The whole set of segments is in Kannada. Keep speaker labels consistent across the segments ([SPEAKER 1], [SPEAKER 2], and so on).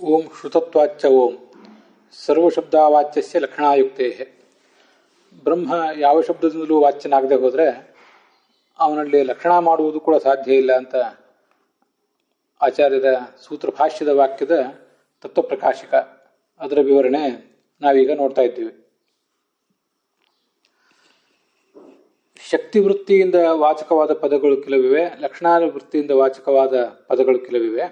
[SPEAKER 1] ಓಂ ಶ್ರುತತ್ವಾಚ್ಚ ಓಂ ಸರ್ವಶಬ್ದಾವಾಚ್ಯಸ್ಯ ಲಕ್ಷಣಾಯುಕ್ತೇ. ಬ್ರಹ್ಮ ಯಾವ ಶಬ್ದದಿಂದಲೂ ವಾಚ್ಯನಾಗದೆ ಹೋದರೆ ಅವನಲ್ಲಿ ಲಕ್ಷಣ ಮಾಡುವುದು ಕೂಡ ಸಾಧ್ಯ ಇಲ್ಲ ಅಂತ ಆಚಾರ್ಯರ ಸೂತ್ರ ಭಾಷ್ಯದ ವಾಕ್ಯದ ತತ್ವಪ್ರಕಾಶಕ ಅದರ ವಿವರಣೆ ನಾವೀಗ ನೋಡ್ತಾ ಇದ್ದೀವಿ. ಶಕ್ತಿ ವೃತ್ತಿಯಿಂದ ವಾಚಕವಾದ ಪದಗಳು ಕೆಲವಿವೆ, ಲಕ್ಷಣಾನ ವೃತ್ತಿಯಿಂದ ವಾಚಕವಾದ ಪದಗಳು ಕೆಲವಿವೆ.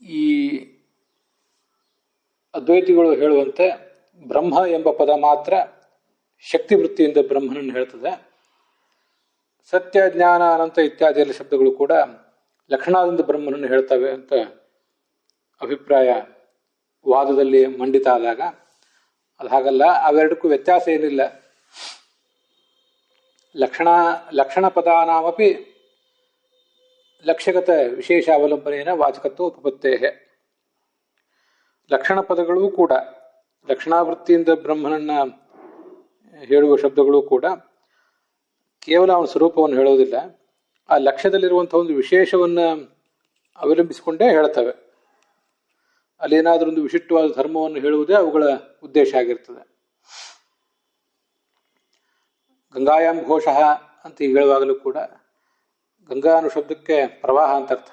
[SPEAKER 1] ಈ ಅದ್ವೈತಿಗಳು ಹೇಳುವಂತೆ ಬ್ರಹ್ಮ ಎಂಬ ಪದ ಮಾತ್ರ ಶಕ್ತಿ ವೃತ್ತಿಯಿಂದ ಬ್ರಹ್ಮನನ್ನು ಹೇಳ್ತದೆ. ಸತ್ಯ, ಜ್ಞಾನ, ಅನಂತ ಇತ್ಯಾದಿ ಎಲ್ಲ ಶಬ್ದಗಳು ಕೂಡ ಲಕ್ಷಣದಿಂದ ಬ್ರಹ್ಮನನ್ನು ಹೇಳ್ತವೆ ಅಂತ ಅಭಿಪ್ರಾಯ ವಾದದಲ್ಲಿ ಮಂಡಿತ ಆದಾಗ ಅದು ಹಾಗಲ್ಲ. ಅವೆರಡಕ್ಕೂ ವ್ಯತ್ಯಾಸ ಏನಿಲ್ಲ. ಲಕ್ಷಣ ಪದಾನಾಮಪಿ ಲಕ್ಷ್ಯಗತ ವಿಶೇಷ ಅವಲಂಬನೆಯ ವಾಚಕತ್ವ ಉಪಪತ್ತೇ. ಲಕ್ಷಣ ಪದಗಳೂ ಕೂಡ ಲಕ್ಷಣಾವೃತ್ತಿಯಿಂದ ಬ್ರಹ್ಮನನ್ನ ಹೇಳುವ ಶಬ್ದಗಳು ಕೂಡ ಕೇವಲ ಅವನ ಸ್ವರೂಪವನ್ನು ಹೇಳೋದಿಲ್ಲ, ಆ ಲಕ್ಷ್ಯದಲ್ಲಿರುವಂತಹ ಒಂದು ವಿಶೇಷವನ್ನು ಅವಲಂಬಿಸಿಕೊಂಡೇ ಹೇಳ್ತವೆ. ಅಲ್ಲೇನಾದರೂ ಒಂದು ವಿಶಿಷ್ಟವಾದ ಧರ್ಮವನ್ನು ಹೇಳುವುದೇ ಅವುಗಳ ಉದ್ದೇಶ ಆಗಿರ್ತದೆ. ಗಂಗಾಯಾಮ್ ಘೋಷಃ ಅಂತ ಈಗ ಹೇಳುವಾಗಲೂ ಕೂಡ ಗಂಗಾ ಅನ್ನೋ ಶಬ್ದಕ್ಕೆ ಪ್ರವಾಹ ಅಂತ ಅರ್ಥ.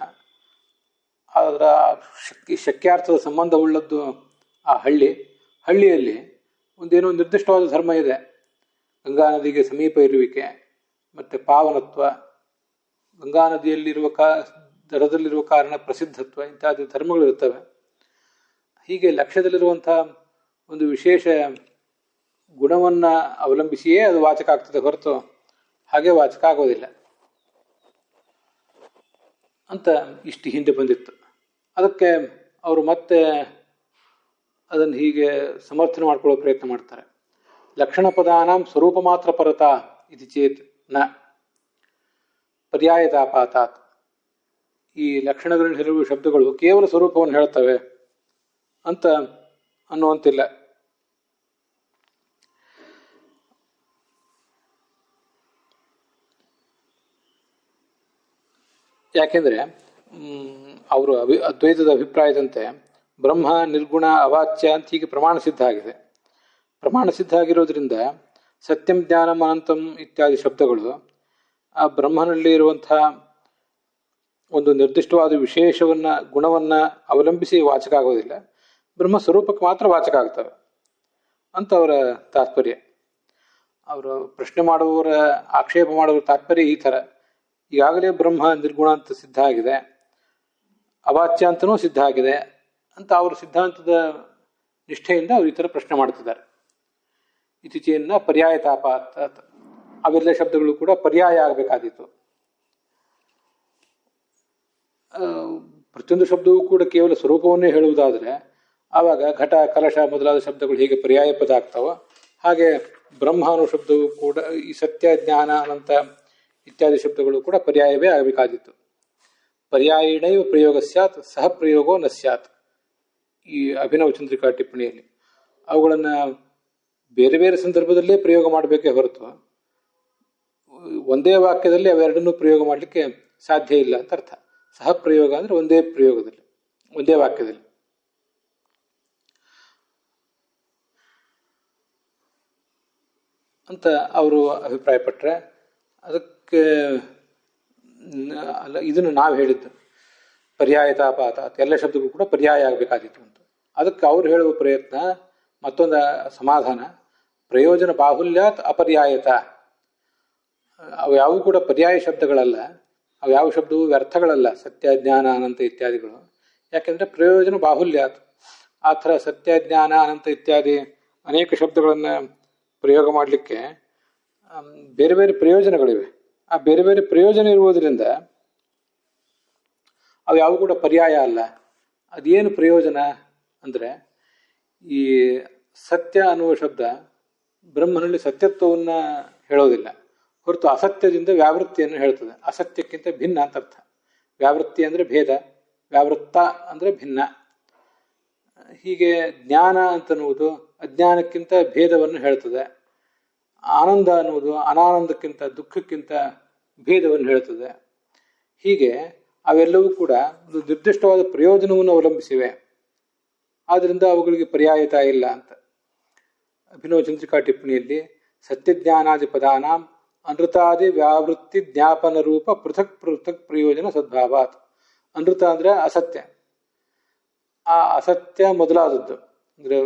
[SPEAKER 1] ಅದರ ಶಕ್ಯಾರ್ಥದ ಸಂಬಂಧವುಳ್ಳದ್ದು ಆ ಹಳ್ಳಿಯಲ್ಲಿ ಒಂದೇನೋ ನಿರ್ದಿಷ್ಟವಾದ ಧರ್ಮ ಇದೆ. ಗಂಗಾ ನದಿಗೆ ಸಮೀಪ ಇರುವಿಕೆ ಮತ್ತು ಪಾವನತ್ವ, ಗಂಗಾ ನದಿಯಲ್ಲಿರುವ ದಡದಲ್ಲಿರುವ ಕಾರಣ ಪ್ರಸಿದ್ಧತ್ವ ಇತ್ಯಾದಿ ಧರ್ಮಗಳಿರ್ತವೆ. ಹೀಗೆ ಲಕ್ಷ್ಯದಲ್ಲಿರುವಂಥ ಒಂದು ವಿಶೇಷ ಗುಣವನ್ನು ಅವಲಂಬಿಸಿಯೇ ಅದು ವಾಚಕ ಆಗ್ತದೆ ಹೊರತು ಹಾಗೆ ವಾಚಕ ಆಗೋದಿಲ್ಲ ಅಂತ ಇಷ್ಟು ಹಿಂದೆ ಬಂದಿತ್ತು. ಅದಕ್ಕೆ ಅವರು ಮತ್ತೆ ಅದನ್ನು ಹೀಗೆ ಸಮರ್ಥನೆ ಮಾಡ್ಕೊಳ್ಳೋ ಪ್ರಯತ್ನ ಮಾಡ್ತಾರೆ. ಲಕ್ಷಣ ಪದಾನಾಂ ಸ್ವರೂಪ ಮಾತ್ರ ಪರತಾ ಇದು ಚೇತ್ ನ ಪರ್ಯಾಯತಾಪಾತಾತ್. ಈ ಲಕ್ಷಣಗಳನ್ನು ಹೇಳುವ ಶಬ್ದಗಳು ಕೇವಲ ಸ್ವರೂಪವನ್ನು ಹೇಳ್ತವೆ ಅಂತ ಅನ್ನುವಂತಿಲ್ಲ. ಯಾಕೆಂದರೆ ಅವರು ಅದ್ವೈತದ ಅಭಿಪ್ರಾಯದಂತೆ ಬ್ರಹ್ಮ ನಿರ್ಗುಣ ಅವಾಚ್ಯ ಅಂತ ಹೀಗೆ ಪ್ರಮಾಣ ಸಿದ್ಧ ಆಗಿದೆ. ಪ್ರಮಾಣ ಸಿದ್ಧ ಆಗಿರೋದ್ರಿಂದ ಸತ್ಯಂ, ಜ್ಞಾನಂ, ಅನಂತಂ ಇತ್ಯಾದಿ ಶಬ್ದಗಳು ಆ ಬ್ರಹ್ಮನಲ್ಲಿ ಇರುವಂತಹ ಒಂದು ನಿರ್ದಿಷ್ಟವಾದ ವಿಶೇಷವನ್ನ ಗುಣವನ್ನು ಅವಲಂಬಿಸಿ ವಾಚಕ ಆಗೋದಿಲ್ಲ, ಬ್ರಹ್ಮ ಸ್ವರೂಪಕ್ಕೆ ಮಾತ್ರ ವಾಚಕ ಆಗ್ತವೆ ಅಂತ ಅವರ ತಾತ್ಪರ್ಯ. ಅವರು ಪ್ರಶ್ನೆ ಮಾಡುವವರ ಆಕ್ಷೇಪ ಮಾಡುವವರ ತಾತ್ಪರ್ಯ ಈ ಥರ. ಈಗಾಗಲೇ ಬ್ರಹ್ಮ ನಿರ್ಗುಣ ಅಂತ ಸಿದ್ಧ ಆಗಿದೆ, ಅವಾಚ್ಯ ಅಂತನೂ ಸಿದ್ಧ ಆಗಿದೆ ಅಂತ ಅವರ ಸಿದ್ಧಾಂತದ ನಿಷ್ಠೆಯಿಂದ ಅವರು ಈ ಥರ ಪ್ರಶ್ನೆ ಮಾಡ್ತಿದ್ದಾರೆ. ಇತ್ತೀಚೆಯನ್ನ ಪರ್ಯಾಯ ತಾಪ ಅವೆಲ್ಲ ಶಬ್ದಗಳು ಕೂಡ ಪರ್ಯಾಯ ಆಗಬೇಕಾದೀತು. ಪ್ರತಿಯೊಂದು ಶಬ್ದವೂ ಕೂಡ ಕೇವಲ ಸ್ವರೂಪವನ್ನೇ ಹೇಳುವುದಾದರೆ ಆವಾಗ ಘಟ, ಕಲಶ ಮೊದಲಾದ ಶಬ್ದಗಳು ಹೇಗೆ ಪರ್ಯಾಯ ಪದ ಆಗ್ತಾವ, ಹಾಗೆ ಬ್ರಹ್ಮ ಅನ್ನೋ ಶಬ್ದವು ಕೂಡ ಈ ಸತ್ಯ, ಜ್ಞಾನ, ಅನಂತ ಇತ್ಯಾದಿ ಶಬ್ದಗಳು ಕೂಡ ಪರ್ಯಾಯವೇ ಆಗಬೇಕಾದಿತ್ತು. ಪರ್ಯಾಯಿಣೈವ ಪ್ರಯೋಗ ಸ್ಯಾತ್ ಸಹ ಪ್ರಯೋಗೋ ನ ಸ್ಯಾತ್. ಈ ಅಭಿನವ ಚಂದ್ರಿಕಾ ಟಿಪ್ಪಣಿಯಲ್ಲಿ ಅವುಗಳನ್ನು ಬೇರೆ ಬೇರೆ ಸಂದರ್ಭದಲ್ಲೇ ಪ್ರಯೋಗ ಮಾಡಬೇಕೇ ಹೊರತು ಒಂದೇ ವಾಕ್ಯದಲ್ಲಿ ಅವೆರಡನ್ನೂ ಪ್ರಯೋಗ ಮಾಡಲಿಕ್ಕೆ ಸಾಧ್ಯ ಇಲ್ಲ ಅಂತ ಅರ್ಥ. ಸಹ ಪ್ರಯೋಗ ಅಂದರೆ ಒಂದೇ ಪ್ರಯೋಗದಲ್ಲಿ, ಒಂದೇ ವಾಕ್ಯದಲ್ಲಿ. ಅಂತ ಅವರು ಅಭಿಪ್ರಾಯಪಟ್ಟರೆ ಅದಕ್ಕೆ ಅಲ್ಲ, ಇದನ್ನು ನಾವು ಹೇಳಿದ್ದು ಪರ್ಯಾಯ ತಾಪಾತ ಎಲ್ಲ ಶಬ್ದಗಳು ಕೂಡ ಪರ್ಯಾಯ ಆಗಬೇಕಾದಿತ್ತು ಅಂತ. ಅದಕ್ಕೆ ಅವ್ರು ಹೇಳುವ ಪ್ರಯತ್ನ ಮತ್ತೊಂದು ಸಮಾಧಾನ, ಪ್ರಯೋಜನ ಬಾಹುಲ್ಯಾತ್ ಅಪರ್ಯಾಯತ. ಅವು ಯಾವೂ ಕೂಡ ಪರ್ಯಾಯ ಶಬ್ದಗಳಲ್ಲ, ಅವು ಯಾವ ಶಬ್ದವು ವ್ಯರ್ಥಗಳಲ್ಲ, ಸತ್ಯ, ಜ್ಞಾನ, ಅನಂತ ಇತ್ಯಾದಿಗಳು. ಯಾಕೆಂದರೆ ಪ್ರಯೋಜನ ಬಾಹುಲ್ಯಾತ್. ಆ ಥರ ಸತ್ಯ, ಜ್ಞಾನ, ಅನಂತ ಇತ್ಯಾದಿ ಅನೇಕ ಶಬ್ದಗಳನ್ನು ಪ್ರಯೋಗ ಮಾಡಲಿಕ್ಕೆ ಬೇರೆ ಬೇರೆ ಪ್ರಯೋಜನಗಳಿವೆ. ಆ ಬೇರೆ ಬೇರೆ ಪ್ರಯೋಜನ ಇರುವುದರಿಂದ ಅವು ಯಾವ ಕೂಡ ಪರ್ಯಾಯ ಅಲ್ಲ. ಅದೇನು ಪ್ರಯೋಜನ ಅಂದರೆ, ಈ ಸತ್ಯ ಅನ್ನುವ ಶಬ್ದ ಬ್ರಹ್ಮನಲ್ಲಿ ಸತ್ಯತ್ವವನ್ನು ಹೇಳೋದಿಲ್ಲ ಹೊರತು ಅಸತ್ಯದಿಂದ ವ್ಯಾವೃತ್ತಿಯನ್ನು ಹೇಳ್ತದೆ. ಅಸತ್ಯಕ್ಕಿಂತ ಭಿನ್ನ ಅಂತ ಅರ್ಥ. ವ್ಯಾವೃತ್ತಿ ಅಂದರೆ ಭೇದ, ವ್ಯಾವೃತ್ತ ಅಂದರೆ ಭಿನ್ನ. ಹೀಗೆ ಜ್ಞಾನ ಅಂತನ್ನುವುದು ಅಜ್ಞಾನಕ್ಕಿಂತ ಭೇದವನ್ನು ಹೇಳ್ತದೆ. ಆನಂದ ಅನ್ನುವುದು ಅನಾನಂದಕ್ಕಿಂತ, ದುಃಖಕ್ಕಿಂತ ಭೇದವನ್ನು ಹೇಳ್ತದೆ. ಹೀಗೆ ಅವೆಲ್ಲವೂ ಕೂಡ ಒಂದು ನಿರ್ದಿಷ್ಟವಾದ ಪ್ರಯೋಜನವನ್ನು ಅವಲಂಬಿಸಿವೆ. ಆದ್ದರಿಂದ ಅವುಗಳಿಗೆ ಪರ್ಯಾಯತ ಇಲ್ಲ ಅಂತ. ಅಭಿನವ ಚಂದ್ರಿಕಾ ಟಿಪ್ಪಣಿಯಲ್ಲಿ ಸತ್ಯಜ್ಞಾನಾದಿ ಪದಾನಾಂ ಅನೃತಾದಿ ವ್ಯಾವೃತ್ತಿ ಜ್ಞಾಪನ ರೂಪ ಪೃಥಕ್ ಪೃಥಕ್ ಪ್ರಯೋಜನ ಸದ್ಭಾವಾತ್. ಅನೃತ ಅಂದ್ರೆ ಅಸತ್ಯ, ಆ ಅಸತ್ಯ ಮೊದಲಾದದ್ದು. ಅಂದ್ರೆ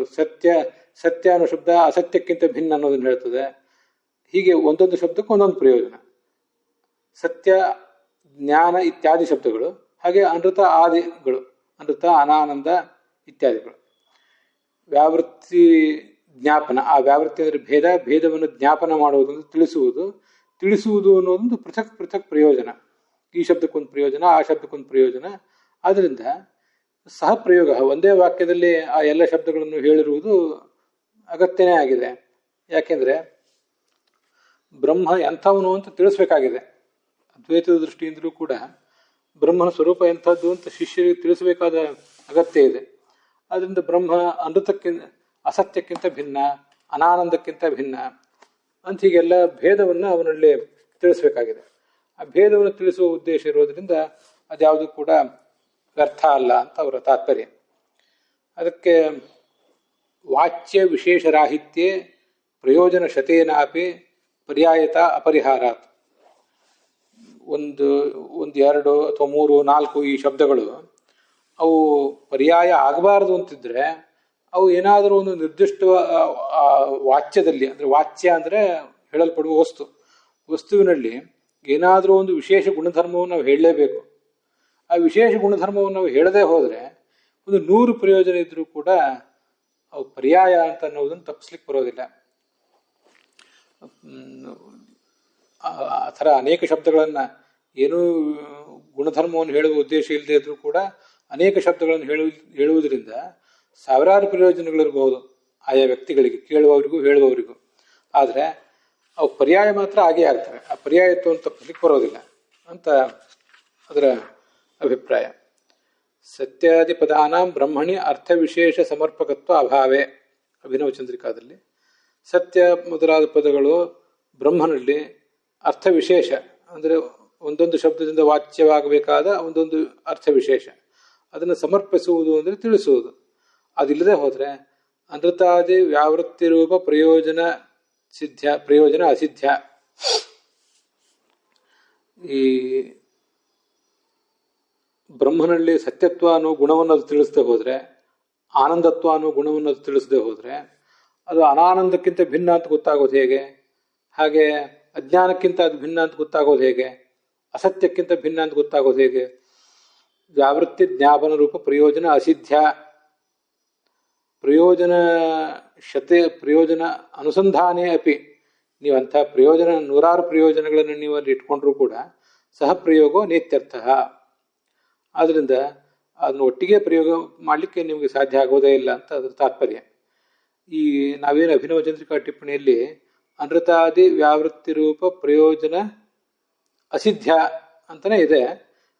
[SPEAKER 1] ಸತ್ಯ ಅನ್ನೋ ಶಬ್ದ ಅಸತ್ಯಕ್ಕಿಂತ ಭಿನ್ನ ಅನ್ನೋದನ್ನ ಹೇಳ್ತದೆ. ಹೀಗೆ ಒಂದೊಂದು ಶಬ್ದಕ್ಕೂ ಒಂದೊಂದು ಪ್ರಯೋಜನ. ಸತ್ಯ, ಜ್ಞಾನ ಇತ್ಯಾದಿ ಶಬ್ದಗಳು, ಹಾಗೆ ಅನೃತ ಆದಿಗಳು, ಅನೃತ, ಅನಾನಂದ ಇತ್ಯಾದಿಗಳು. ವ್ಯಾವೃತ್ತಿ ಜ್ಞಾಪನ, ಆ ವ್ಯಾವೃತ್ತಿ ಅಂದರೆ ಭೇದವನ್ನು ಜ್ಞಾಪನ ಮಾಡುವುದು, ತಿಳಿಸುವುದು ಅನ್ನೋದೊಂದು ಪೃಥಕ್ ಪೃಥಕ್ ಪ್ರಯೋಜನ. ಈ ಶಬ್ದಕ್ಕೊಂದು ಪ್ರಯೋಜನ, ಆ ಶಬ್ದಕ್ಕೊಂದು ಪ್ರಯೋಜನ. ಆದ್ದರಿಂದ ಸಹ ಪ್ರಯೋಗ, ಒಂದೇ ವಾಕ್ಯದಲ್ಲಿ ಆ ಎಲ್ಲ ಶಬ್ದಗಳನ್ನು ಹೇಳಿರುವುದು ಅಗತ್ಯನೇ ಆಗಿದೆ. ಯಾಕೆಂದ್ರೆ ಬ್ರಹ್ಮ ಎಂಥವನು ಅಂತ ತಿಳಿಸ್ಬೇಕಾಗಿದೆ. ಅದ್ವೈತದ ದೃಷ್ಟಿಯಿಂದಲೂ ಕೂಡ ಬ್ರಹ್ಮನ ಸ್ವರೂಪ ಎಂಥದ್ದು ಅಂತ ಶಿಷ್ಯರಿಗೆ ತಿಳಿಸಬೇಕಾದ ಅಗತ್ಯ ಇದೆ. ಆದ್ದರಿಂದ ಬ್ರಹ್ಮ ಅನೃತಕ್ಕಿಂತ, ಅಸತ್ಯಕ್ಕಿಂತ ಭಿನ್ನ, ಅನಾನಂದಕ್ಕಿಂತ ಭಿನ್ನ ಅಂತ ಹೀಗೆಲ್ಲ ಭೇದವನ್ನು ಅವನಲ್ಲಿ ತಿಳಿಸ್ಬೇಕಾಗಿದೆ. ಆ ಭೇದವನ್ನು ತಿಳಿಸುವ ಉದ್ದೇಶ ಇರೋದ್ರಿಂದ ಅದ್ಯಾವುದು ಕೂಡ ವ್ಯರ್ಥ ಅಲ್ಲ ಅಂತ ಅವರ ತಾತ್ಪರ್ಯ. ಅದಕ್ಕೆ ವಾಚ್ಯ ವಿಶೇಷರಾಹಿತ್ಯೆ ಪ್ರಯೋಜನ ಶತೇನಾಪಿ ಪರ್ಯಾಯತ ಅಪರಿಹಾರಾತ್. ಒಂದು ಎರಡು ಅಥವಾ ಮೂರು ನಾಲ್ಕು ಈ ಶಬ್ದಗಳು ಅವು ಪರ್ಯಾಯ ಆಗಬಾರದು ಅಂತಿದ್ರೆ ಅವು ಏನಾದರೂ ಒಂದು ನಿರ್ದಿಷ್ಟ ವಾಚ್ಯದಲ್ಲಿ, ಅಂದರೆ ವಾಚ್ಯ ಅಂದರೆ ಹೇಳಲ್ಪಡುವ ವಸ್ತುವಿನಲ್ಲಿ ಏನಾದರೂ ಒಂದು ವಿಶೇಷ ಗುಣಧರ್ಮವನ್ನು ನಾವು ಹೇಳಲೇಬೇಕು. ಆ ವಿಶೇಷ ಗುಣಧರ್ಮವನ್ನು ನಾವು ಹೇಳದೇ ಹೋದರೆ ಒಂದು 100 ಪ್ರಯೋಜನ ಇದ್ರೂ ಕೂಡ ಅವು ಪರ್ಯಾಯ ಅಂತ ಅನ್ನೋದನ್ನು ತಪ್ಪಿಸ್ಲಿಕ್ಕೆ ಬರೋದಿಲ್ಲ. ಆ ಥರ ಅನೇಕ ಶಬ್ದಗಳನ್ನು, ಏನೂ ಗುಣಧರ್ಮವನ್ನು ಹೇಳುವ ಉದ್ದೇಶ ಇಲ್ಲದೆ ಇದ್ರೂ ಕೂಡ ಅನೇಕ ಶಬ್ದಗಳನ್ನು ಹೇಳುವುದರಿಂದ ಸಾವಿರಾರು ಪ್ರಯೋಜನಗಳಿರಬಹುದು ಆಯಾ ವ್ಯಕ್ತಿಗಳಿಗೆ, ಕೇಳುವವರಿಗೂ ಹೇಳುವವರಿಗೂ. ಆದರೆ ಅವು ಪರ್ಯಾಯ ಮಾತ್ರ ಆಗೇ ಆಗ್ತವೆ. ಆ ಪರ್ಯಾಯತ್ವವನ್ನು ತಪ್ಪಿಸ್ಲಿಕ್ಕೆ ಬರೋದಿಲ್ಲ ಅಂತ ಅದರ ಅಭಿಪ್ರಾಯ. ಸತ್ಯಾದಿ ಪದಾನಾಂ ಬ್ರಹ್ಮಣಿ ಅರ್ಥ ವಿಶೇಷ ಸಮರ್ಪಕತ್ವ ಅಭಾವೇ. ಅಭಿನವ ಚಂದ್ರಿಕಾದಲ್ಲಿ ಸತ್ಯ ಮೊದಲಾದ ಪದಗಳು ಬ್ರಹ್ಮನಲ್ಲಿ ಅರ್ಥ ವಿಶೇಷ, ಅಂದರೆ ಒಂದೊಂದು ಶಬ್ದದಿಂದ ವಾಚ್ಯವಾಗಬೇಕಾದ ಒಂದೊಂದು ಅರ್ಥ ವಿಶೇಷ, ಅದನ್ನು ಸಮರ್ಪಿಸುವುದು ಅಂದರೆ ತಿಳಿಸುವುದು. ಅದಿಲ್ಲದೆ ಹೋದರೆ ಅನೃತಾದಿ ವ್ಯಾವೃತ್ತಿ ರೂಪ ಪ್ರಯೋಜನ ಅಸಿದ್ಧ. ಈ ಬ್ರಹ್ಮನಲ್ಲಿ ಸತ್ಯತ್ವ ಅನ್ನೋ ಗುಣವನ್ನು ಅದು ತಿಳಿಸದೆ ಹೋದರೆ, ಆನಂದತ್ವ ಅನ್ನೋ ಗುಣವನ್ನು ಅದು ತಿಳಿಸದೆ ಹೋದರೆ ಅದು ಅನಾನಂದಕ್ಕಿಂತ ಭಿನ್ನ ಅಂತ ಗೊತ್ತಾಗೋದು ಹೇಗೆ? ಹಾಗೆ ಅಜ್ಞಾನಕ್ಕಿಂತ ಅದು ಭಿನ್ನ ಅಂತ ಗೊತ್ತಾಗೋದು ಹೇಗೆ? ಅಸತ್ಯಕ್ಕಿಂತ ಭಿನ್ನ ಅಂತ ಗೊತ್ತಾಗೋದು ಹೇಗೆ? ವ್ಯಾವೃತ್ತಿ ಜ್ಞಾಪನ ರೂಪ ಪ್ರಯೋಜನ ಅಸಿದ್ಧ. ಪ್ರಯೋಜನ ಅನುಸಂಧಾನೇ ಅಪಿ. ನೀವಂಥ ಪ್ರಯೋಜನ, 100 ಪ್ರಯೋಜನಗಳನ್ನು ನೀವು ಅಲ್ಲಿ ಇಟ್ಕೊಂಡ್ರೂ ಕೂಡ ಸಹ ಪ್ರಯೋಗೋ ನೇತ್ಯರ್ಥ. ಆದ್ದರಿಂದ ಅದನ್ನು ಒಟ್ಟಿಗೆ ಪ್ರಯೋಗ ಮಾಡಲಿಕ್ಕೆ ನಿಮಗೆ ಸಾಧ್ಯ ಆಗೋದೇ ಇಲ್ಲ ಅಂತ ಅದರ ತಾತ್ಪರ್ಯ. ಈ ನಾವೇನು ಅಭಿನವ ಚಂದ್ರಿಕಾ ಟಿಪ್ಪಣಿಯಲ್ಲಿ ಅನೃತಾದಿ ವ್ಯಾವೃತ್ತಿ ರೂಪ ಪ್ರಯೋಜನ ಅಸಿದ್ಧ ಅಂತಲೇ ಇದೆ.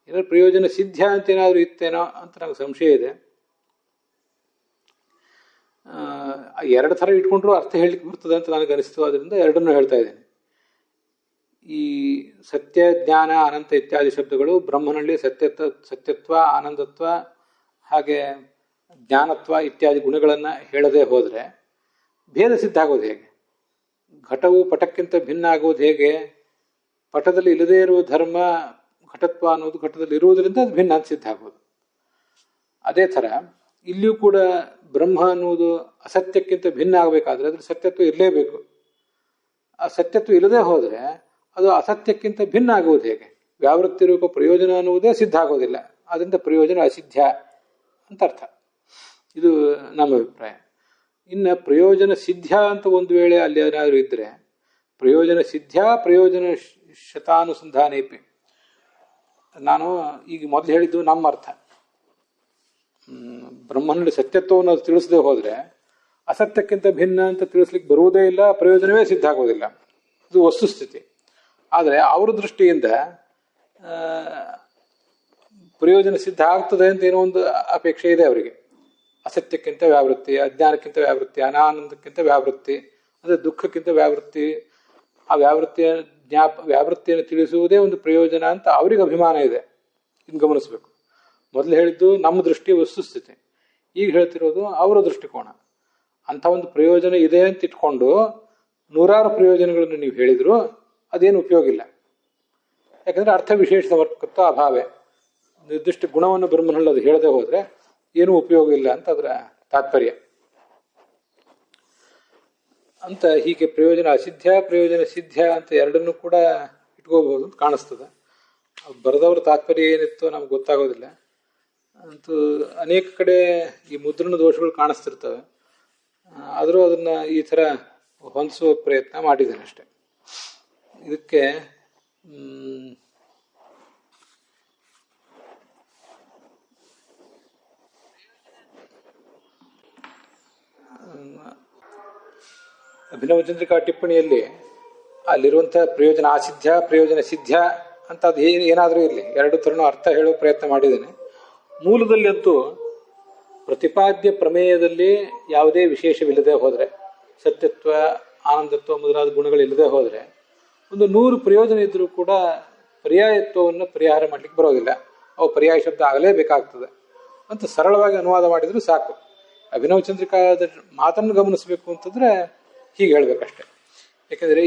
[SPEAKER 1] ಏನಾದ್ರು ಪ್ರಯೋಜನ ಸಿದ್ಧ ಅಂತ ಏನಾದರೂ ಇತ್ತೇನೋ ಅಂತ ನಂಗೆ ಸಂಶಯ ಇದೆ. 2 ಥರ ಇಟ್ಕೊಂಡ್ರೂ ಅರ್ಥ ಹೇಳಲಿಕ್ಕೆ ಬರ್ತದೆ ಅಂತ ನನಗೆ ಅನಿಸ್ತು. ಅದರಿಂದ ಎರಡನ್ನೂ ಹೇಳ್ತಾ ಇದ್ದೇನೆ. ಈ ಸತ್ಯ, ಜ್ಞಾನ, ಅನಂತ ಇತ್ಯಾದಿ ಶಬ್ದಗಳು ಬ್ರಹ್ಮನಲ್ಲಿ ಸತ್ಯತ್ವ, ಆನಂದತ್ವ, ಹಾಗೆ ಜ್ಞಾನತ್ವ ಇತ್ಯಾದಿ ಗುಣಗಳನ್ನು ಹೇಳದೆ ಹೋದರೆ ಭೇದ ಸಿದ್ಧ ಆಗೋದು ಹೇಗೆ? ಘಟವು ಪಟಕ್ಕಿಂತ ಭಿನ್ನ ಆಗೋದು ಹೇಗೆ? ಪಟದಲ್ಲಿ ಇಲ್ಲದೇ ಇರುವ ಧರ್ಮ ಘಟತ್ವ ಅನ್ನೋದು ಘಟದಲ್ಲಿ ಇರುವುದರಿಂದ ಅದು ಭಿನ್ನ ಅಂತ ಸಿದ್ಧ ಆಗೋದು. ಅದೇ ಥರ ಇಲ್ಲಿಯೂ ಕೂಡ ಬ್ರಹ್ಮ ಅನ್ನುವುದು ಅಸತ್ಯಕ್ಕಿಂತ ಭಿನ್ನ ಆಗಬೇಕಾದ್ರೆ ಅದ್ರ ಸತ್ಯತ್ವ ಇರಲೇಬೇಕು. ಆ ಸತ್ಯತ್ವ ಇಲ್ಲದೆ ಹೋದರೆ ಅದು ಅಸತ್ಯಕ್ಕಿಂತ ಭಿನ್ನ ಆಗುವುದು ಹೇಗೆ? ವ್ಯಾವೃತ್ತಿ ರೂಪ ಪ್ರಯೋಜನ ಅನ್ನುವುದೇ ಸಿದ್ಧ ಆಗೋದಿಲ್ಲ. ಅದರಿಂದ ಪ್ರಯೋಜನ ಅಸಿದ್ಧ ಅಂತ ಅರ್ಥ. ಇದು ನಮ್ಮ ಅಭಿಪ್ರಾಯ. ಇನ್ನು ಪ್ರಯೋಜನ ಸಿದ್ಧ ಅಂತ ಒಂದು ವೇಳೆ ಅಲ್ಲಿ ಏನಾದರೂ ಇದ್ದರೆ, ಪ್ರಯೋಜನ ಸಿದ್ಧ ಪ್ರಯೋಜನ ಶತಾನುಸಂಧಾನೇಪಿ, ನಾನು ಈಗ ಮೊದಲು ಹೇಳಿದ್ದು ನಮ್ಮ ಅರ್ಥ. ಬ್ರಹ್ಮನಲ್ಲಿ ಸತ್ಯತ್ವವನ್ನು ಅದು ತಿಳಿಸದೆ ಹೋದರೆ ಅಸತ್ಯಕ್ಕಿಂತ ಭಿನ್ನ ಅಂತ ತಿಳಿಸ್ಲಿಕ್ಕೆ ಬರುವುದೇ ಇಲ್ಲ, ಪ್ರಯೋಜನವೇ ಸಿದ್ಧ ಆಗೋದಿಲ್ಲ. ಇದು ವಸ್ತುಸ್ಥಿತಿ. ಆದರೆ ಅವರ ದೃಷ್ಟಿಯಿಂದ ಪ್ರಯೋಜನ ಸಿದ್ಧ ಆಗ್ತದೆ ಅಂತ ಏನೋ ಒಂದು ಅಪೇಕ್ಷೆ ಇದೆ ಅವರಿಗೆ. ಅಸತ್ಯಕ್ಕಿಂತ ವ್ಯಾವೃತ್ತಿ, ಅಜ್ಞಾನಕ್ಕಿಂತ ವ್ಯಾವೃತ್ತಿ, ಅನಾನಂದಕ್ಕಿಂತ ವ್ಯಾವೃತ್ತಿ, ಅಂದರೆ ದುಃಖಕ್ಕಿಂತ ವ್ಯಾವೃತ್ತಿ. ಆ ವ್ಯಾವೃತ್ತಿಯನ್ನು ತಿಳಿಸುವುದೇ ಒಂದು ಪ್ರಯೋಜನ ಅಂತ ಅವರಿಗೆ ಅಭಿಮಾನ ಇದೆ. ಇನ್ನು ಗಮನಿಸಬೇಕು. ಮೊದಲು ಹೇಳಿದ್ದು ನಮ್ಮ ದೃಷ್ಟಿ ವಸ್ತುಸ್ಥಿತಿ, ಈಗ ಹೇಳ್ತಿರೋದು ಅವರ ದೃಷ್ಟಿಕೋನ. ಅಂಥ ಒಂದು ಪ್ರಯೋಜನ ಇದೆ ಅಂತ ಇಟ್ಕೊಂಡು ನೂರಾರು ಪ್ರಯೋಜನಗಳನ್ನು ನೀವು ಹೇಳಿದ್ರು ಅದೇನು ಉಪಯೋಗ ಇಲ್ಲ. ಯಾಕಂದರೆ ಅರ್ಥ ವಿಶೇಷ ಸಮರ್ಪಕತ್ವ ಅಭಾವೇ. ನಿರ್ದಿಷ್ಟ ಗುಣವನ್ನು ಬ್ರಹ್ಮನಲ್ಲಿ ಅದು ಹೇಳದೆ ಹೋದರೆ ಏನೂ ಉಪಯೋಗ ಇಲ್ಲ ಅಂತ ಅದರ ತಾತ್ಪರ್ಯ. ಅಂತ ಹೀಗೆ ಪ್ರಯೋಜನ ಅಸಿದ್ಧ ಪ್ರಯೋಜನ ಸಿದ್ಧ ಅಂತ ಎರಡನ್ನೂ ಕೂಡ ಇಟ್ಕೋಬಹುದು ಅಂತ ಕಾಣಿಸ್ತದೆ. ಬರೆದವ್ರ ತಾತ್ಪರ್ಯ ಏನಿತ್ತು ನಮ್ಗೆ ಗೊತ್ತಾಗೋದಿಲ್ಲ. ಅಂತೂ ಅನೇಕ ಕಡೆ ಈ ಮುದ್ರಣ ದೋಷಗಳು ಕಾಣಿಸ್ತಿರ್ತವೆ. ಆದರೂ ಅದನ್ನು ಈ ಥರ ಹೊಂದಿಸುವ ಪ್ರಯತ್ನ ಮಾಡಿದ್ದೇನೆ ಅಷ್ಟೆ. ಇದಕ್ಕೆ ಅಭಿನವಚಂದ್ರಿಕಾ ಟಿಪ್ಪಣಿಯಲ್ಲಿ ಅಲ್ಲಿರುವಂಥ ಪ್ರಯೋಜನ ಅಸಿದ್ಧ ಪ್ರಯೋಜನ ಸಿದ್ಧ ಅಂತ ಅದು ಏನಾದರೂ ಇರಲಿ, ಎರಡು ಥರನೂ ಅರ್ಥ ಹೇಳೋ ಪ್ರಯತ್ನ ಮಾಡಿದ್ದೇನೆ. ಮೂಲದಲ್ಲಿ ಅಂತೂ ಪ್ರತಿಪಾದ್ಯ ಪ್ರಮೇಯದಲ್ಲಿ ಯಾವುದೇ ವಿಶೇಷವಿಲ್ಲದೆ ಹೋದರೆ, ಸತ್ಯತ್ವ ಆನಂದತ್ವ ಮೊದಲಾದ ಗುಣಗಳಿಲ್ಲದೆ ಹೋದರೆ, ಒಂದು 100 ಪ್ರಯೋಜನ ಇದ್ದರೂ ಕೂಡ ಪರ್ಯಾಯತ್ವವನ್ನು ಪರಿಹಾರ ಮಾಡಲಿಕ್ಕೆ ಬರೋದಿಲ್ಲ. ಅವು ಪರ್ಯಾಯ ಶಬ್ದ ಆಗಲೇಬೇಕಾಗ್ತದೆ ಅಂತ ಸರಳವಾಗಿ ಅನುವಾದ ಮಾಡಿದರೂ ಸಾಕು. ಅಭಿನವಚಂದ್ರಿಕಾದ ಮಾತನ್ನು ಗಮನಿಸಬೇಕು ಅಂತಂದರೆ ಹೀಗೆ ಹೇಳಬೇಕಷ್ಟೆ. ಯಾಕೆಂದರೆ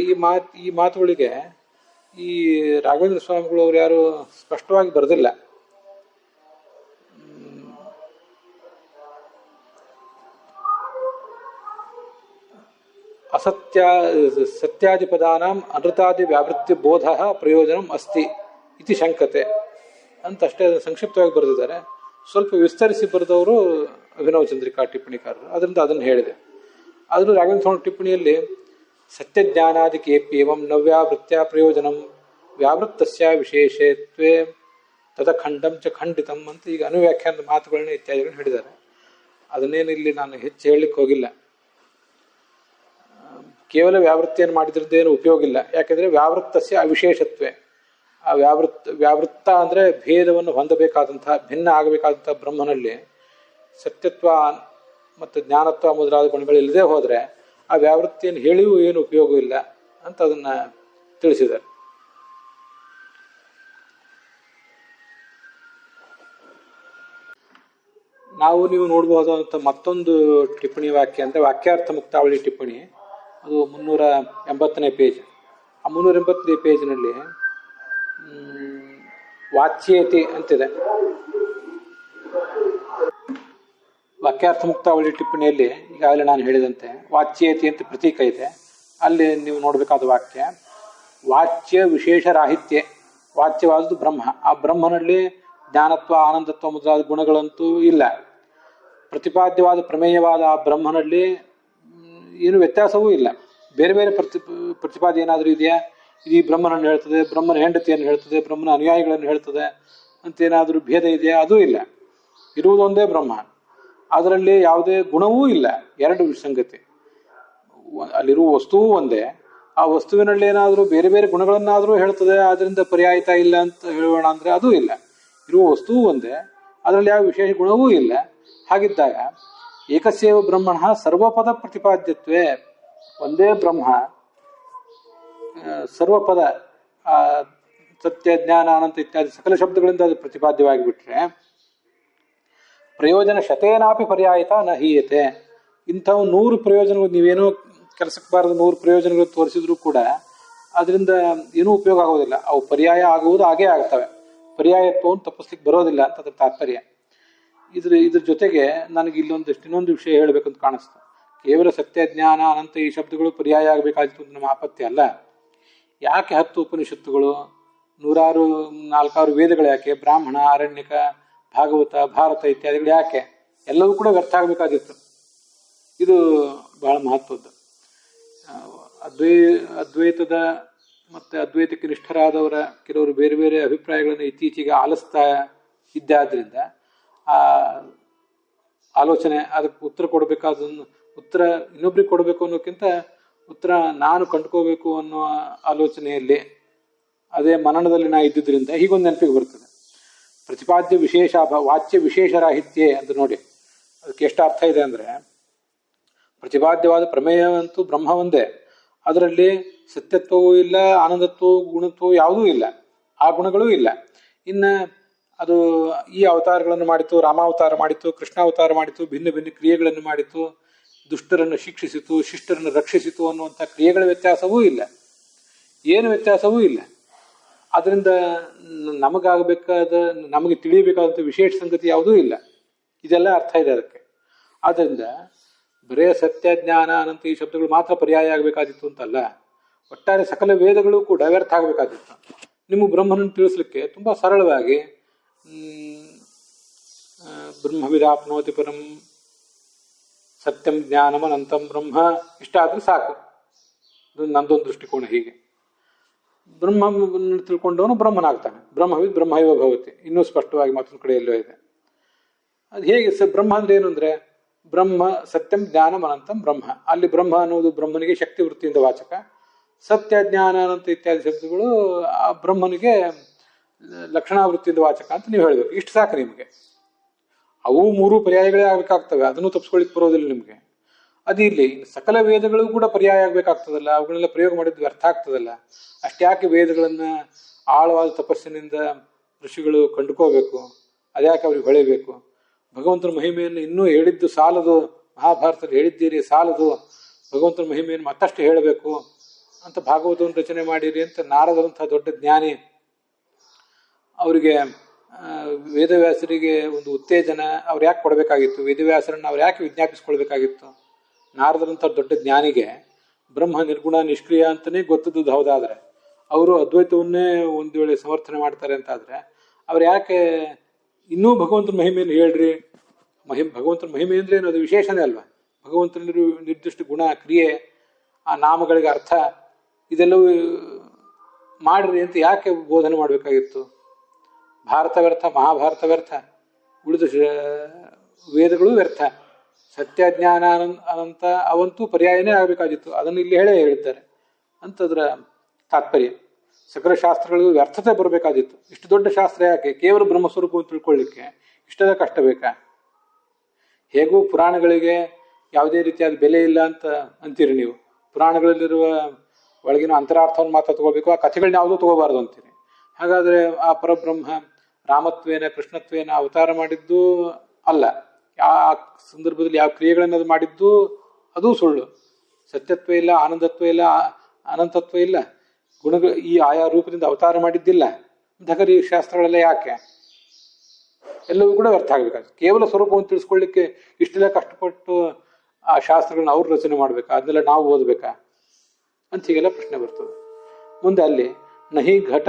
[SPEAKER 1] ಈ ಮಾತುಗಳಿಗೆ ಈ ರಾಘವೇಂದ್ರ ಸ್ವಾಮಿಗಳು ಅವರು ಯಾರು ಸ್ಪಷ್ಟವಾಗಿ ಬರೆದಿಲ್ಲ. ಸತ್ಯಾದಿಪದಾನಾಂ ಅನೃತಾದಿ ವ್ಯಾವೃತ್ತಿ ಬೋಧ ಪ್ರಯೋಜನಂ ಅಸ್ತಿ ಇತಿ ಶಂಕತೆ ಅಂತ ಅಷ್ಟೇ ಸಂಕ್ಷಿಪ್ತವಾಗಿ ಬರೆದಿದ್ದಾರೆ. ಸ್ವಲ್ಪ ವಿಸ್ತರಿಸಿ ಬರೆದವರು ಅಭಿನವಚಂದ್ರಿಕಾ ಟಿಪ್ಪಣಿಕಾರರು, ಅದರಿಂದ ಅದನ್ನು ಹೇಳಿದೆ. ಆದರೂ ರಾಘವೇಂದ್ರ ಸ್ವಾಮಿ ಟಿಪ್ಪಣಿಯಲ್ಲಿ ಸತ್ಯಜ್ಞಾನಾದಿ ಕೇಪ್ಯೇವಂ ನವ್ಯಾವೃತ್ಯ ಪ್ರಯೋಜನಂ ವ್ಯಾವೃತ್ತಸ್ಯ ವಿಶೇಷತ್ವೇ ತದಖಂಡಂ ಚ ಖಂಡಿತಂ ಅಂತ ಈಗ ಅನುವ್ಯಾಖ್ಯಾನದ ಮಾತುಗಳನ್ನ ಇತ್ಯಾದಿಗಳನ್ನ ಹೇಳಿದ್ದಾರೆ. ಅದನ್ನೇನು ಇಲ್ಲಿ ನಾನು ಹೆಚ್ಚು ಹೇಳಲಿಕ್ಕೆ ಹೋಗಿಲ್ಲ. ಕೇವಲ ವ್ಯಾವೃತ್ತಿಯನ್ನು ಮಾಡಿದ್ರದ್ದೇನು ಉಪಯೋಗ ಇಲ್ಲ. ಯಾಕೆಂದರೆ ವ್ಯಾವೃತ್ತಸ್ಯ ಅವಿಶೇಷತ್ವೇ, ಆ ವ್ಯಾವೃತ್ತ ಅಂದರೆ ಭೇದವನ್ನು ಹೊಂದಬೇಕಾದಂತಹ, ಭಿನ್ನ ಆಗಬೇಕಾದಂಥ ಬ್ರಹ್ಮನಲ್ಲಿ ಸತ್ಯತ್ವ ಮತ್ತು ಜ್ಞಾನತ್ವ ಮೊದಲಾದ ಗುಣಗಳಿಲ್ಲದೆ ಹೋದರೆ ಆ ವ್ಯಾವೃತ್ತಿಯನ್ನು ಹೇಳಿಯೂ ಏನು ಉಪಯೋಗ ಇಲ್ಲ ಅಂತ ಅದನ್ನು ತಿಳಿಸಿದ್ದಾರೆ. ನೀವು ನೋಡಬಹುದಾದಂಥ ಮತ್ತೊಂದು ಟಿಪ್ಪಣಿ ವಾಕ್ಯ ಅಂದರೆ ವಾಕ್ಯಾರ್ಥ ಮುಕ್ತಾವಳಿ ಟಿಪ್ಪಣಿ. ಅದು 380ನೇ ಪೇಜ್. ಆ 380ನೇ ಪೇಜ್ನಲ್ಲಿ ವಾಚ್ಯೇತಿ ಅಂತಿದೆ. ವಾಕ್ಯಾರ್ಥ ಮುಕ್ತಾವಳಿ ಟಿಪ್ಪಣಿಯಲ್ಲಿ ಈಗಾಗಲೇ ನಾನು ಹೇಳಿದಂತೆ ವಾಚ್ಯೇತಿ ಅಂತ ಪ್ರತೀಕ ಇದೆ. ಅಲ್ಲಿ ನೀವು ನೋಡಬೇಕಾದ ವಾಕ್ಯ ವಾಚ್ಯ ವಿಶೇಷ ರಾಹಿತ್ಯ. ವಾಚ್ಯವಾದದ್ದು ಬ್ರಹ್ಮ. ಆ ಬ್ರಹ್ಮನಲ್ಲಿ ಜ್ಞಾನತ್ವ ಆನಂದತ್ವ ಮೊದಲಾದ ಗುಣಗಳಂತೂ ಇಲ್ಲ. ಪ್ರತಿಪಾದ್ಯವಾದ ಪ್ರಮೇಯವಾದ ಆ ಬ್ರಹ್ಮನಲ್ಲಿ ಏನು ವ್ಯತ್ಯಾಸವೂ ಇಲ್ಲ. ಬೇರೆ ಬೇರೆ ಪ್ರತಿಪಾದ್ಯ ಏನಾದರೂ ಇದೆಯಾ? ಇದು ಈ ಬ್ರಹ್ಮನನ್ನು ಹೇಳ್ತದೆ, ಬ್ರಹ್ಮನ ಹೆಂಡತಿಯನ್ನು ಹೇಳ್ತದೆ, ಬ್ರಹ್ಮನ ಅನುಯಾಯಿಗಳನ್ನು ಹೇಳ್ತದೆ ಅಂತೇನಾದರೂ ಭೇದ ಇದೆಯಾ? ಅದೂ ಇಲ್ಲ. ಇರುವುದೊಂದೇ ಬ್ರಹ್ಮ. ಅದರಲ್ಲಿ ಯಾವುದೇ ಗುಣವೂ ಇಲ್ಲ. ಎರಡು ಸಂಗತಿ. ಅಲ್ಲಿರುವ ವಸ್ತುವೂ ಒಂದೇ. ಆ ವಸ್ತುವಿನಲ್ಲಿ ಏನಾದರೂ ಬೇರೆ ಬೇರೆ ಗುಣಗಳನ್ನಾದರೂ ಹೇಳ್ತದೆ, ಅದರಿಂದ ಪರ್ಯಾಯತ ಇಲ್ಲ ಅಂತ ಹೇಳೋಣ ಅಂದರೆ ಅದೂ ಇಲ್ಲ. ಇರುವ ವಸ್ತುವೂ ಒಂದೇ, ಅದರಲ್ಲಿ ಯಾವ ವಿಶೇಷ ಗುಣವೂ ಇಲ್ಲ. ಹಾಗಿದ್ದಾಗ ಏಕಸ್ಯೇವ ಬ್ರಹ್ಮಣ ಸರ್ವಪದ ಪ್ರತಿಪಾದ್ಯತ್ವೇ, ಒಂದೇ ಬ್ರಹ್ಮ ಸರ್ವಪದ ಸತ್ಯ ಜ್ಞಾನ ಅನಂತ ಇತ್ಯಾದಿ ಸಕಲ ಶಬ್ದಗಳಿಂದ ಅದು ಪ್ರತಿಪಾದ್ಯವಾಗಿಬಿಟ್ರೆ ಪ್ರಯೋಜನ ಶತೇನಾಪಿ ಪರ್ಯಾಯತ ನ ಹೀಯತೆ. ಇಂಥವು 100 ಪ್ರಯೋಜನಗಳು, ನೀವೇನೋ ಕೆಲಸಕ್ಕೆ ಬಾರದ 100 ಪ್ರಯೋಜನಗಳು ತೋರಿಸಿದ್ರು ಕೂಡ ಅದರಿಂದ ಏನೂ ಉಪಯೋಗ ಆಗೋದಿಲ್ಲ. ಅವು ಪರ್ಯಾಯ ಆಗುವುದು ಹಾಗೇ ಆಗ್ತವೆ. ಪರ್ಯಾಯತ್ವವನ್ನು ತಪ್ಪಿಸ್ಲಿಕ್ಕೆ ಬರೋದಿಲ್ಲ ಅಂತ ಅದರ ತಾತ್ಪರ್ಯ. ಇದ್ರ ಜೊತೆಗೆ ನನಗೆ ಇನ್ನೊಂದು ವಿಷಯ ಹೇಳಬೇಕಂತ ಕಾಣಿಸ್ತು. ಕೇವಲ ಸತ್ಯ ಜ್ಞಾನ ಅನಂತ ಈ ಶಬ್ದಗಳು ಪರ್ಯಾಯ ಆಗಬೇಕಾಗಿತ್ತು ನಮ್ಮ ಆಪತ್ತಿ ಅಲ್ಲ. ಯಾಕೆ 10 ಉಪನಿಷತ್ತುಗಳು, 400 ವೇದಗಳು ಯಾಕೆ, ಬ್ರಾಹ್ಮಣ, ಆರಣ್ಯಕ, ಭಾಗವತ, ಭಾರತ ಇತ್ಯಾದಿಗಳು ಯಾಕೆ? ಎಲ್ಲವೂ ಕೂಡ ವ್ಯರ್ಥ ಆಗಬೇಕಾಗಿತ್ತು. ಇದು ಬಹಳ ಮಹತ್ವದ್ದು. ಅದ್ವೈತದ ಮತ್ತು ಅದ್ವೈತಕ್ಕೆ ನಿಷ್ಠರಾದವರ ಕೆಲವರು ಬೇರೆ ಬೇರೆ ಅಭಿಪ್ರಾಯಗಳನ್ನು ಇತ್ತೀಚೆಗೆ ಆಲಿಸ್ತಾ ಇದ್ದಾದ್ರಿಂದ ಆ ಆಲೋಚನೆ, ಅದಕ್ಕೆ ಉತ್ತರ ಕೊಡಬೇಕಾದನ್ನು ಉತ್ತರ ಇನ್ನೊಬ್ರಿಗೆ ಕೊಡಬೇಕು ಅನ್ನೋಕ್ಕಿಂತ ಉತ್ತರ ನಾನು ಕಂಡುಕೋಬೇಕು ಅನ್ನೋ ಆಲೋಚನೆಯಲ್ಲಿ ಅದೇ ಮನನದಲ್ಲಿ ನಾ ಇದ್ದಿದ್ದರಿಂದ ಹೀಗೊಂದು ನೆನಪಿಗೆ ಬರ್ತದೆ. ಪ್ರತಿಪಾದ್ಯ ವಿಶೇಷ ವಾಚ್ಯ ವಿಶೇಷ ರಾಹಿತ್ಯ ಅಂತ ನೋಡಿ, ಅದಕ್ಕೆ ಎಷ್ಟು ಅರ್ಥ ಇದೆ ಅಂದರೆ, ಪ್ರತಿಪಾದ್ಯವಾದ ಪ್ರಮೇಯವಂತೂ ಬ್ರಹ್ಮ ಒಂದೇ. ಅದರಲ್ಲಿ ಸತ್ಯತ್ವವೂ ಇಲ್ಲ, ಆನಂದತ್ವವು ಗುಣತ್ವವು ಯಾವುದೂ ಇಲ್ಲ, ಆ ಗುಣಗಳೂ ಇಲ್ಲ. ಇನ್ನು ಅದು ಈ ಅವತಾರಗಳನ್ನು ಮಾಡಿತು, ರಾಮಾವತಾರ ಮಾಡಿತು, ಕೃಷ್ಣಾವತಾರ ಮಾಡಿತು, ಭಿನ್ನ ಭಿನ್ನ ಕ್ರಿಯೆಗಳನ್ನು ಮಾಡಿತು, ದುಷ್ಟರನ್ನು ಶಿಕ್ಷಿಸಿತು, ಶಿಷ್ಟರನ್ನು ರಕ್ಷಿಸಿತು ಅನ್ನುವಂಥ ಕ್ರಿಯೆಗಳ ವ್ಯತ್ಯಾಸವೂ ಇಲ್ಲ, ಏನು ವ್ಯತ್ಯಾಸವೂ ಇಲ್ಲ. ಅದರಿಂದ ನಮಗಾಗಬೇಕಾದ, ನಮಗೆ ತಿಳಿಯಬೇಕಾದಂಥ ವಿಶೇಷ ಸಂಗತಿ ಯಾವುದೂ ಇಲ್ಲ. ಇದೆಲ್ಲ ಅರ್ಥ ಇದೆ ಅದಕ್ಕೆ. ಆದ್ದರಿಂದ ಬರೇ ಸತ್ಯ, ಜ್ಞಾನ, ಅನಂತ ಈ ಶಬ್ದಗಳು ಮಾತ್ರ ಪರ್ಯಾಯ ಆಗಬೇಕಾದಿತ್ತು ಅಂತಲ್ಲ, ಒಟ್ಟಾರೆ ಸಕಲ ವೇದಗಳು ಕೂಡ ವ್ಯರ್ಥ ಆಗಬೇಕಾದಿತ್ತು. ನಿಮ್ಮ ಬ್ರಹ್ಮನನ್ನು ತಿಳಿಸ್ಲಿಕ್ಕೆ ತುಂಬ ಸರಳವಾಗಿ ಬ್ರಹ್ಮವಿದಾಪ್ನೋತಿ ಪರಂ ಸತ್ಯಂ ಜ್ಞಾನಂ ಅನಂತಂ ಬ್ರಹ್ಮ ಇಷ್ಟ ಆದ್ರೆ ಸಾಕು. ನಂದೊಂದು ದೃಷ್ಟಿಕೋನ ಹೀಗೆ. ಬ್ರಹ್ಮವನ್ನು ತಿಳ್ಕೊಂಡವನು ಬ್ರಹ್ಮನಾಗ್ತಾನೆ. ಬ್ರಹ್ಮವಿದ್ ಬ್ರಹ್ಮೈವ ಭವತಿ. ಇನ್ನೂ ಸ್ಪಷ್ಟವಾಗಿ ಮತ್ತೊಂದು ಕಡೆ ಎಲ್ಲೋ ಇದೆ. ಅದು ಹೇಗೆ ಬ್ರಹ್ಮ ಅಂದ್ರೆ ಏನು ಅಂದ್ರೆ ಬ್ರಹ್ಮ ಸತ್ಯಂ ಜ್ಞಾನಂ ಅನಂತಂ ಬ್ರಹ್ಮ. ಅಲ್ಲಿ ಬ್ರಹ್ಮ ಅನ್ನೋದು ಬ್ರಹ್ಮನಿಗೆ ಶಕ್ತಿ ವೃತ್ತಿಯಿಂದ ವಾಚಕ, ಸತ್ಯ ಜ್ಞಾನ ಅನಂತ ಇತ್ಯಾದಿ ಶಬ್ದಗಳು ಆ ಬ್ರಹ್ಮನಿಗೆ ಲಕ್ಷಣಾವೃತ್ತಿಯಿಂದ ವಾಚಕ ಅಂತ ನೀವು ಹೇಳಬೇಕು. ಇಷ್ಟು ಸಾಕು ನಿಮಗೆ. ಅವು ಮೂರು ಪರ್ಯಾಯಗಳೇ ಆಗ್ಬೇಕಾಗ್ತವೆ, ಅದನ್ನು ತಪ್ಪಿಸ್ಕೊಳ್ಳಿಕ್ಕೆ ಬರೋದಿಲ್ಲ ನಿಮಗೆ. ಅದು ಇಲ್ಲಿ ಸಕಲ ವೇದಗಳು ಕೂಡ ಪರ್ಯಾಯ ಆಗ್ಬೇಕಾಗ್ತದಲ್ಲ, ಅವುಗಳೆಲ್ಲ ಪ್ರಯೋಗ ಮಾಡಿದ್ದು ವ್ಯರ್ಥ ಆಗ್ತದಲ್ಲ. ಅಷ್ಟ್ಯಾಕೆ ವೇದಗಳನ್ನ ಆಳವಾದ ತಪಸ್ಸಿನಿಂದ ಋಷಿಗಳು ಕಂಡುಕೋಬೇಕು? ಅದ್ಯಾಕೆ ಅವ್ರಿಗೆ ಹೊಳೆಯಬೇಕು? ಭಗವಂತನ ಮಹಿಮೆಯನ್ನು ಇನ್ನೂ ಹೇಳಿದ್ದು ಸಾಲದು, ಮಹಾಭಾರತದಲ್ಲಿ ಹೇಳಿದ್ದೀರಿ ಸಾಲದು, ಭಗವಂತನ ಮಹಿಮೆಯನ್ನು ಮತ್ತಷ್ಟು ಹೇಳಬೇಕು ಅಂತ ಭಾಗವತವನ್ನು ರಚನೆ ಮಾಡಿರಿ ಅಂತ ನಾರದರಂತಹ ದೊಡ್ಡ ಜ್ಞಾನಿ ಅವರಿಗೆ ವೇದವ್ಯಾಸರಿಗೆ ಒಂದು ಉತ್ತೇಜನ ಅವ್ರು ಯಾಕೆ ಕೊಡಬೇಕಾಗಿತ್ತು? ವೇದವ್ಯಾಸರನ್ನು ಅವ್ರು ಯಾಕೆ ವಿಜ್ಞಾಪಿಸ್ಕೊಳ್ಬೇಕಾಗಿತ್ತು? ನಾರದರಂಥ ದೊಡ್ಡ ಜ್ಞಾನಿಗೆ ಬ್ರಹ್ಮ ನಿರ್ಗುಣ ನಿಷ್ಕ್ರಿಯ ಅಂತಲೇ ಗೊತ್ತದ್ದು ಹೌದಾದ್ರೆ, ಅವರು ಅದ್ವೈತವನ್ನೇ ಒಂದು ವೇಳೆ ಸಮರ್ಥನೆ ಮಾಡ್ತಾರೆ ಅಂತಾದರೆ ಅವ್ರು ಯಾಕೆ ಇನ್ನೂ ಭಗವಂತನ ಮಹಿಮೆಯನ್ನು ಹೇಳ್ರಿ? ಭಗವಂತನ ಮಹಿಮೆ ಅಂದ್ರೆ ಏನು? ಅದು ವಿಶೇಷನೇ ಅಲ್ವಾ? ಭಗವಂತನ ನಿರ್ದಿಷ್ಟ ಗುಣ, ಕ್ರಿಯೆ, ಆ ನಾಮಗಳಿಗೆ ಅರ್ಥ ಇದೆಲ್ಲವೂ ಮಾಡ್ರಿ ಅಂತ ಯಾಕೆ ಬೋಧನೆ ಮಾಡಬೇಕಾಗಿತ್ತು? ಭಾರತ ವ್ಯರ್ಥ, ಮಹಾಭಾರತ ವ್ಯರ್ಥ, ಉಳಿದ ವೇದಗಳು ವ್ಯರ್ಥ. ಸತ್ಯ ಜ್ಞಾನ ಅನಂತ ಅವಂತೂ ಪರ್ಯಾಯನೇ ಆಗಬೇಕಾಗಿತ್ತು. ಅದನ್ನು ಇಲ್ಲಿ ಹೇಳಿದ್ದಾರೆ ಅಂತದ್ರ ತಾತ್ಪರ್ಯ. ಸಕಲ ಶಾಸ್ತ್ರಗಳಿಗೂ ವ್ಯರ್ಥತೆ ಬರಬೇಕಾದಿತ್ತು. ಇಷ್ಟು ದೊಡ್ಡ ಶಾಸ್ತ್ರ ಯಾಕೆ? ಕೇವಲ ಬ್ರಹ್ಮಸ್ವರೂಪವನ್ನು ತಿಳ್ಕೊಳ್ಳಿಕ್ಕೆ ಇಷ್ಟದ ಕಷ್ಟ ಬೇಕಾ? ಹೇಗೂ ಪುರಾಣಗಳಿಗೆ ಯಾವುದೇ ರೀತಿಯಾದ ಬೆಲೆ ಇಲ್ಲ ಅಂತ ಅಂತೀರಿ ನೀವು. ಪುರಾಣಗಳಲ್ಲಿರುವ ಒಳಗಿನ ಅಂತರಾರ್ಥವನ್ನು ಮಾತ್ರ ತಗೋಬೇಕು, ಆ ಕಥೆಗಳನ್ನ ಯಾವುದೂ ತಗೋಬಾರ್ದು ಅಂತೀರಿ. ಹಾಗಾದರೆ ಆ ಪರಬ್ರಹ್ಮ ರಾಮತ್ವೇನ ಕೃಷ್ಣತ್ವೇನ ಅವತಾರ ಮಾಡಿದ್ದು ಅಲ್ಲ, ಆ ಸಂದರ್ಭದಲ್ಲಿ ಯಾವ ಕ್ರಿಯೆಗಳನ್ನು ಅದು ಮಾಡಿದ್ದು ಅದೂ ಸುಳ್ಳು. ಸತ್ಯತ್ವ ಇಲ್ಲ, ಆನಂದತ್ವ ಇಲ್ಲ, ಅನಂತತ್ವ ಇಲ್ಲ, ಗುಣಗಳು ಈ ಆಯಾ ರೂಪದಿಂದ ಅವತಾರ ಮಾಡಿದ್ದಿಲ್ಲ. ಧಗರಿ ಶಾಸ್ತ್ರಗಳೆಲ್ಲ ಯಾಕೆ? ಎಲ್ಲವೂ ಕೂಡ ವ್ಯರ್ಥ ಆಗಬೇಕಾಗ್ತದೆ. ಕೇವಲ ಸ್ವರೂಪವನ್ನು ತಿಳಿಸ್ಕೊಳ್ಳಿಕ್ಕೆ ಇಷ್ಟೆಲ್ಲ ಕಷ್ಟಪಟ್ಟು ಆ ಶಾಸ್ತ್ರಗಳನ್ನ ಅವ್ರು ರಚನೆ ಮಾಡ್ಬೇಕಾ? ಅದನ್ನೆಲ್ಲ ನಾವು ಓದಬೇಕಾ ಅಂತ ಹೀಗೆಲ್ಲ ಪ್ರಶ್ನೆ ಬರ್ತದೆ. ಮುಂದೆ ಅಲ್ಲಿ ನಹಿ ಘಟ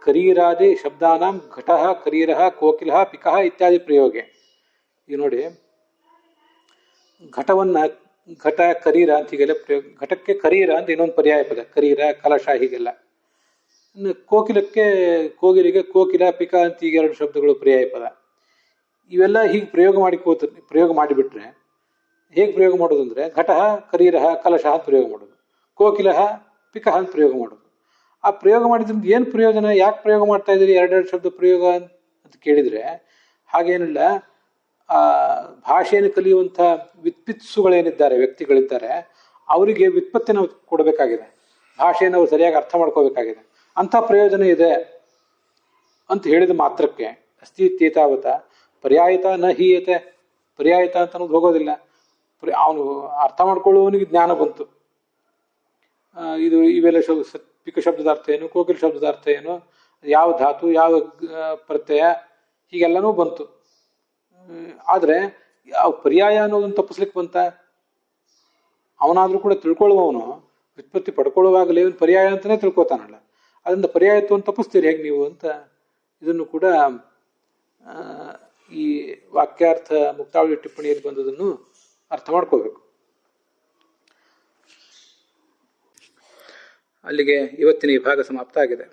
[SPEAKER 1] ಕರೀರಾದಿ ಶಬ್ದಾನಾಂ ಘಟ ಕರೀರ ಕೋಕಿಲ ಪಿಕ ಇತ್ಯಾದಿ ಪ್ರಯೋಗೆ. ಈಗ ನೋಡಿ, ಘಟವನ್ನ ಘಟ ಕರೀರ ಅಂತ ಹೀಗೆಲ್ಲ ಪ್ರಯೋಗ. ಘಟಕ್ಕೆ ಕರೀರ ಅಂತ ಇನ್ನೊಂದು ಪರ್ಯಾಯ ಪದ, ಕರೀರ ಕಲಶ ಹೀಗೆಲ್ಲ. ಕೋಕಿಲಕ್ಕೆ ಕೋಗಿಲಿಗೆ ಕೋಕಿಲ ಪಿಕ ಅಂತ ಈಗ ಎರಡು ಶಬ್ದಗಳು ಪರ್ಯಾಯ ಪದ. ಇವೆಲ್ಲ ಹೀಗೆ ಪ್ರಯೋಗ ಮಾಡಿಬಿಟ್ರೆ ಹೇಗೆ ಪ್ರಯೋಗ ಮಾಡೋದು ಅಂದರೆ ಘಟ ಕರೀರ ಕಲಶ ಅಂತ ಪ್ರಯೋಗ ಮಾಡೋದು, ಕೋಕಿಲ ಪಿಕ ಅಂತ ಪ್ರಯೋಗ ಮಾಡೋದು. ಆ ಪ್ರಯೋಗ ಮಾಡಿದ್ರಿಂದ ಏನು ಪ್ರಯೋಜನ? ಯಾಕೆ ಪ್ರಯೋಗ ಮಾಡ್ತಾ ಇದ್ದೀರಿ ಎರಡೆರಡು ಶಬ್ದ ಪ್ರಯೋಗ ಅಂತ ಕೇಳಿದರೆ, ಹಾಗೇನಿಲ್ಲ. ಆ ಭಾಷೆಯನ್ನು ಕಲಿಯುವಂಥ ವಿತ್ಪಿತ್ಸುಗಳೇನಿದ್ದಾರೆ, ವ್ಯಕ್ತಿಗಳಿದ್ದಾರೆ, ಅವರಿಗೆ ವ್ಯುತ್ಪತ್ತಿನ ಕೊಡಬೇಕಾಗಿದೆ, ಭಾಷೆಯನ್ನು ಅವ್ರು ಸರಿಯಾಗಿ ಅರ್ಥ ಮಾಡ್ಕೋಬೇಕಾಗಿದೆ. ಅಂಥ ಪ್ರಯೋಜನ ಇದೆ ಅಂತ ಹೇಳಿದ ಮಾತ್ರಕ್ಕೆ ಅಸ್ತಿತ್ಯತಾವತ ಪರ್ಯಾಯತ ನ ಹೀಯತೆ. ಪರ್ಯಾಯತ ಅಂತ ಅನ್ನೋದು ಹೋಗೋದಿಲ್ಲ. ಅವನು ಅರ್ಥ ಮಾಡ್ಕೊಳ್ಳುವವನಿಗೆ ಜ್ಞಾನ ಬಂತು. ಇದು ಇವೆಲ್ಲ ಪಿಕ ಶಬ್ದದ ಅರ್ಥ ಏನು, ಕೋಕಿಲ ಶಬ್ದದ ಅರ್ಥ ಏನು, ಯಾವ ಧಾತು, ಯಾವ ಪ್ರತ್ಯಯ, ಹೀಗೆಲ್ಲನೂ ಬಂತು. ಆದರೆ ಪರ್ಯಾಯ ಅನ್ನೋದನ್ನು ತಪ್ಪಿಸ್ಲಿಕ್ಕೆ ಬಂತ? ಅವನಾದರೂ ಕೂಡ ತಿಳ್ಕೊಳ್ಳುವವನು ವ್ಯುತ್ಪತ್ತಿ ಪಡ್ಕೊಳ್ಳುವಾಗಲೇ ಇವನು ಪರ್ಯಾಯ ಅಂತಲೇ ತಿಳ್ಕೊತಾನಲ್ಲ. ಅದರಿಂದ ಪರ್ಯಾಯತ್ವವನ್ನು ತಪ್ಪಿಸ್ತೀರಿ ಹೇಗೆ ನೀವು ಅಂತ ಇದನ್ನು ಕೂಡ ಈ ವಾಕ್ಯಾರ್ಥ ಮುಕ್ತಾವಳಿ ಟಿಪ್ಪಣಿಯಲ್ಲಿ ಬಂದದನ್ನು ಅರ್ಥ ಮಾಡ್ಕೋಬೇಕು. ಅಲ್ಲಿಗೆ ಇವತ್ತಿನ ಈ ಭಾಗ ಸಮಾಪ್ತ ಆಗಿದೆ.